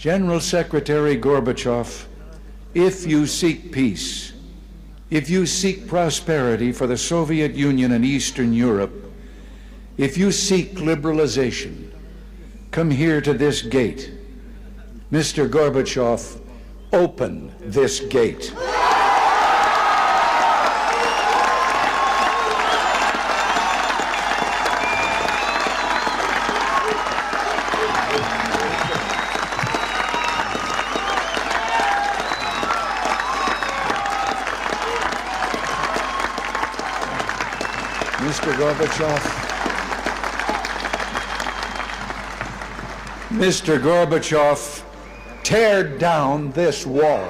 General Secretary Gorbachev, if you seek peace, if you seek prosperity for the Soviet Union and Eastern Europe, if you seek liberalization, come here to this gate. Mr. Gorbachev, open this gate. Mr. Gorbachev, tear down this wall.